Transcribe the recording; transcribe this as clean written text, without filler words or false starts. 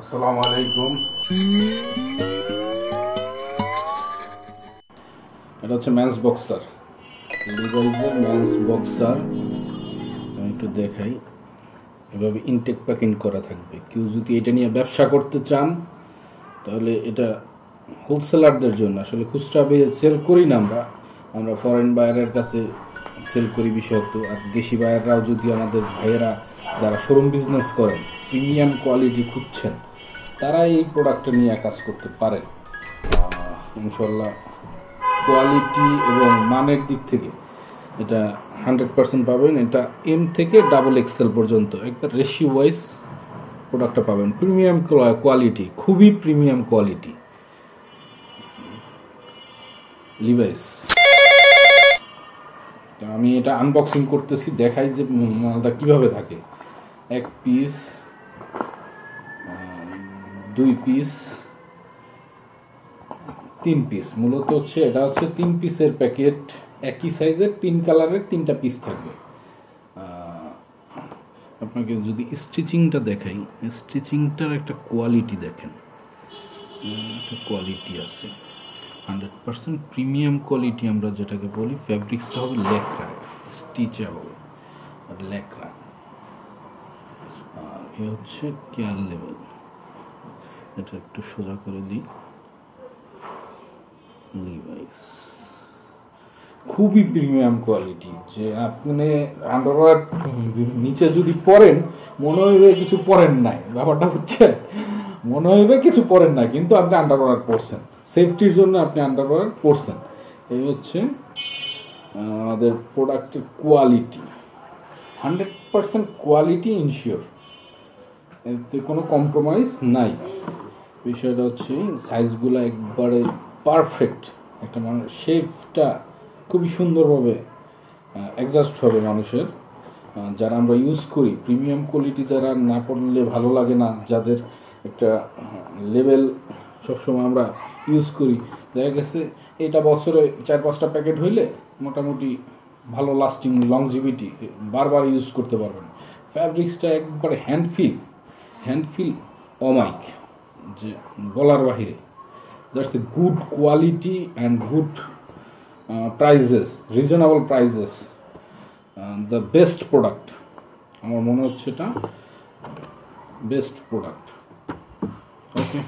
আসসালামু আলাইকুম। এটা হচ্ছে ম্যান্স বক্সার, লিভাইসের ম্যান্স বক্সার। আমি একটু দেখাই, এভাবে ইনটেক প্যাকিং করা থাকবে। কেউ যদি এটা নিয়ে ব্যবসা করতে চান তাহলে এটা হোলসেলারদের জন্য। আসলে খুচরা সেল করি না আমরা ফরেন বায়ারের কাছে সেল করি বিশেষত। আর দেশি বায়াররাও যদি আমাদের ভাইয়েরা যারা শোরুম বিজনেস করেন, প্রিমিয়াম কোয়ালিটি খুঁজছেন, তারা এই প্রোডাক্টটা নিয়ে কাজ করতে পারেন। ইনশাল্লাহ কোয়ালিটি এবং মানের দিক থেকে এটা 100% পাবেন। এটা এম থেকে XXL পর্যন্ত একবার রেশিও ওয়াইজ প্রোডাক্টটা পাবেন। প্রিমিয়াম কোয়ালিটি, খুবই প্রিমিয়াম কোয়ালিটি লিভাইস। আমি এটা আনবক্সিং করতেছি, দেখাই যে মালটা কিভাবে থাকে। 1 পিস, 2 পিস, 3 পিস। মূলত হচ্ছে এটা হচ্ছে 3 পিসের প্যাকেট, একই সাইজের 3 কালারের 3টা পিস থাকবে। আপনাকে যদি স্টিচিংটা দেখাই, স্টিচিংটার একটা কোয়ালিটি দেখেন, একটা কোয়ালিটি আছে 100% প্রিমিয়াম কোয়ালিটি। আমরা যেটাকে বলি ফ্যাব্রিক্সটা হবে লেকরা, স্টিচেবল আর লেকরা। আর এ হচ্ছে কেয়ার লেভেল। এটা একটু সোজা করে দিই। লিভাইস খুবই প্রিমিয়াম কোয়ালিটি, যে আপনি আন্ডারওয়্যার নিচে যদি পরেন মনে হইবে কিছু পরেন নাই। ব্যাপারটা হচ্ছে মনে হইবে কিছু পরেন না, কিন্তু আপনি আন্ডারওয়্যার পরছেন, সেফটির জন্য আপনি আন্ডারওয়্যার পরছেন। এই হচ্ছে আমাদের প্রোডাক্টের কোয়ালিটি, 100% কোয়ালিটি ইনশিওর, এতে কোনো কম্প্রোমাইজ নাই। বিষয়টা হচ্ছে সাইজগুলো একবারে পারফেক্ট। একটা মানুষ শেপটা খুবই সুন্দরভাবে অ্যাডজাস্ট হবে মানুষের। যারা আমরা ইউজ করি প্রিমিয়াম কোয়ালিটি, যারা না পড়লে ভালো লাগে না, যাদের একটা লেভেল সবসময় আমরা ইউজ করি, দেখা গেছে এটা বছরে 4-5টা প্যাকেট হইলে মোটামুটি ভালো লাস্টিং, লংজিভিটি, বারবার ইউজ করতে পারবেন। ফ্যাব্রিক্সটা একবারে হ্যান্ডফিল অমাইক, যে বলার বাহিরে। That's a good quality and good prices, reasonable prices, the best product. আমার মনে হচ্ছে এটা বেস্ট প্রোডাক্ট। ওকে।